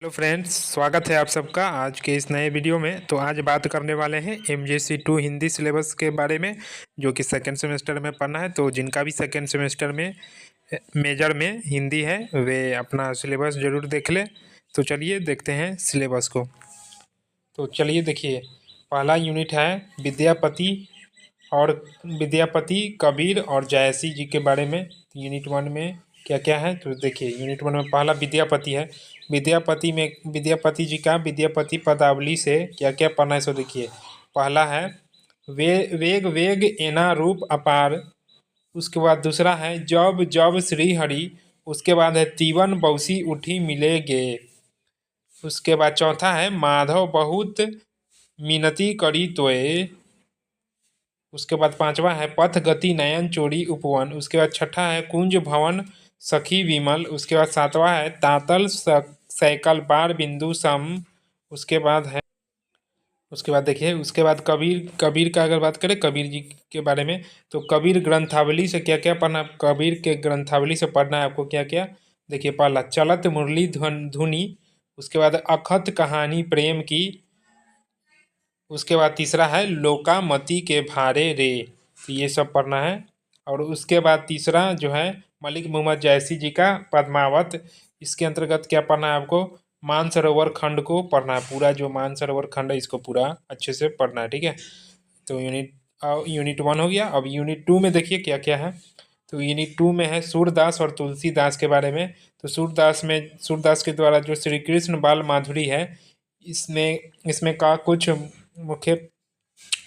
Hello friends, स्वागत है आप सबका आज के इस नए वीडियो में। तो आज बात करने वाले हैं MJC2 हिंदी सिलेबस के बारे में, जो कि सेकेंड सेमेस्टर में पढ़ना है। तो जिनका भी सेकेंड सेमेस्टर में मेजर में हिंदी है वे अपना सिलेबस ज़रूर देख लें। तो चलिए देखते हैं सिलेबस को। तो चलिए देखिए, पहला यूनिट है विद्यापति और विद्यापति, कबीर और जायसी जी के बारे में। यूनिट 1 में क्या क्या है तो देखिए, यूनिट 1 में पहला विद्यापति है। विद्यापति में विद्यापति जी का विद्यापति पदावली से क्या क्या पढ़ना है सो देखिए। पहला है वेग वेग एना रूप अपार। उसके बाद दूसरा है जब जब श्री हरि। उसके बाद है तीवन बौसी उठी मिलेगे। उसके बाद चौथा है माधव बहुत मिनती करी तोय। उसके बाद पांचवा है पथ गति नयन चोरी उपवन। उसके बाद छठा है कुंज भवन सखी विमल। उसके बाद सातवां है तातल सैकल बार बिंदु सम। उसके बाद है देखिए, उसके बाद कबीर का अगर बात करें कबीर जी के बारे में, तो कबीर ग्रंथावली से क्या क्या पढ़ना। कबीर के ग्रंथावली से पढ़ना है आपको क्या क्या। देखिए, पहला चलत मुरली धुनी। उसके बाद अखत कहानी प्रेम की। उसके बाद तीसरा है लोकामती के भारे रे। तो ये सब पढ़ना है। और उसके बाद तीसरा जो है मलिक मोहम्मद जैसी जी का पद्मावत। इसके अंतर्गत क्या पढ़ना है आपको, मानसरोवर खंड को पढ़ना है। पूरा जो मानसरोवर खंड है इसको पूरा अच्छे से पढ़ना है, ठीक है। तो यूनिट 1 हो गया। अब यूनिट 2 में देखिए क्या क्या है। तो यूनिट 2 में है सूरदास और तुलसीदास के बारे में। तो सूरदास के द्वारा जो श्री कृष्ण बाल माधुरी है, इसमें इसमें का कुछ मुख्य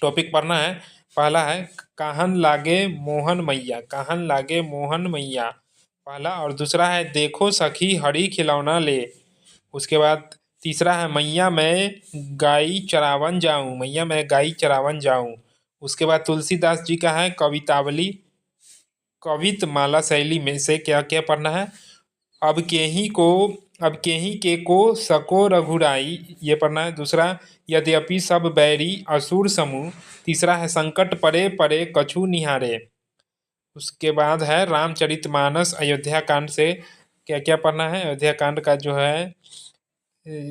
टॉपिक पढ़ना है। पहला है काहन लागे मोहन मैया। काहन लागे मोहन मैया पहला। और दूसरा है देखो सखी हरी खिलौना ले। उसके बाद तीसरा है मैया मैं गाई चरावन जाऊं। मैया मैं गाई चरावन जाऊं। उसके बाद तुलसीदास जी का है कवितावली। कवित माला शैली में से क्या क्या पढ़ना है। अब केही के को सको रघुराई, ये पढ़ना है। दूसरा यद्यपि सब बैरी असुर समूह। तीसरा है संकट परे परे कछु निहारे। उसके बाद है रामचरितमानस अयोध्या कांड से क्या क्या पढ़ना है। अयोध्या कांड का जो है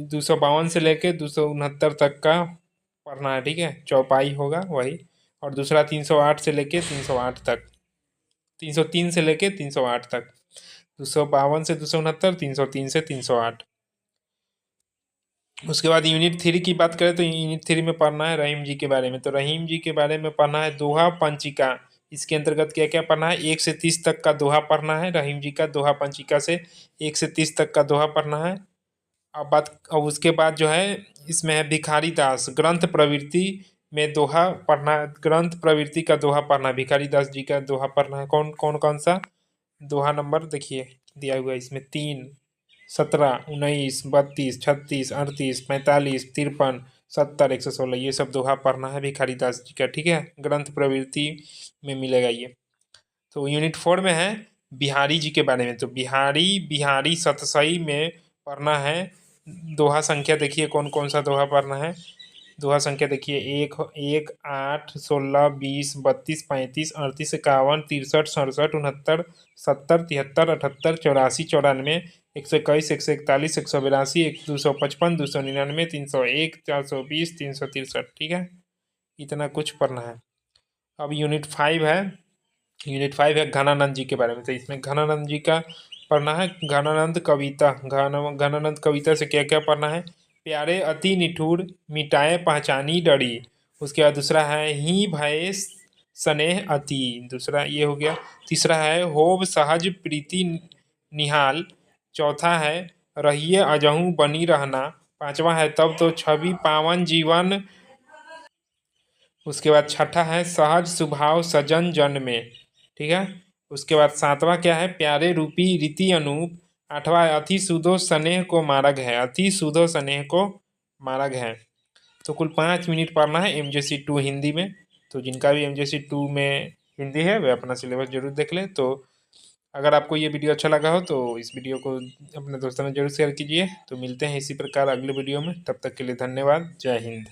252 से लेके 269 तक का पढ़ना है, ठीक है। चौपाई होगा वही। और दूसरा 308 से लेके 308 तक, 303 से लेके 308 तक, 252 से 269, 303 से 308। उसके बाद यूनिट 3 की बात करें तो यूनिट 3 में पढ़ना है रहीम जी के बारे में। तो रहीम जी के बारे में पढ़ना है दोहा पंचिका। इसके अंतर्गत क्या क्या पढ़ना है, 1 से 30 तक का दोहा पढ़ना है। रहीम जी का दोहा पंचिका से 1 से 30 तक का दोहा पढ़ना है। अब उसके बाद जो है इसमें है भिखारी दास ग्रंथ प्रवृत्ति में दोहा पढ़ना। ग्रंथ प्रवृत्ति का दोहा पढ़ना, भिखारी दास जी का दोहा पढ़ना है। कौन कौन कौन सा दोहा नंबर देखिए दिया हुआ है इसमें, 3, 17, 19, 32, 36, 38, 45, 53, 70, 116, ये सब दोहा पढ़ना है भिखारी दास जी का, ठीक है। ग्रंथ प्रवृत्ति में मिलेगा ये। तो यूनिट 4 में है बिहारी जी के बारे में। तो बिहारी सतसई में पढ़ना है। दोहा संख्या देखिए कौन कौन सा दोहा पढ़ना है। दोहा संख्या देखिए 1, 8, 16, 20, 32, 35, 38, 51, 63, 67, 69, 70, 73, 78, 84, 94, 121, 141, 182, 255, 299, 301, 420, 363, ठीक है। इतना कुछ पढ़ना है। अब यूनिट 5 है घनानंद जी के बारे में। तो इसमें घनानंद जी का पढ़ना है। घनानंद कविता, घनानंद कविता से क्या क्या पढ़ना है। प्यारे अति निठुर मिटाए पहचानी डरी। उसके बाद दूसरा है ही भय स्नेह अति, दूसरा ये हो गया। तीसरा है होब सहज प्रीति निहाल। चौथा है रहिए अजहू बनी रहना। पांचवा है तब तो छवि पावन जीवन। उसके बाद छठा है सहज स्वभाव सजन जन में, ठीक है। उसके बाद सातवां क्या है प्यारे रूपी रीति अनूप। आठवां है अति सुधो स्नेह को मार्ग है। अति सुधो स्नेह को मार्ग है। तो कुल 5 मिनट पढ़ना है MJC2 हिंदी में। तो जिनका भी MJC2 में हिंदी है वे अपना सिलेबस जरूर देख लें। तो अगर आपको ये वीडियो अच्छा लगा हो तो इस वीडियो को अपने दोस्तों में जरूर शेयर कीजिए। तो मिलते हैं इसी प्रकार अगले वीडियो में, तब तक के लिए धन्यवाद। जय हिंद।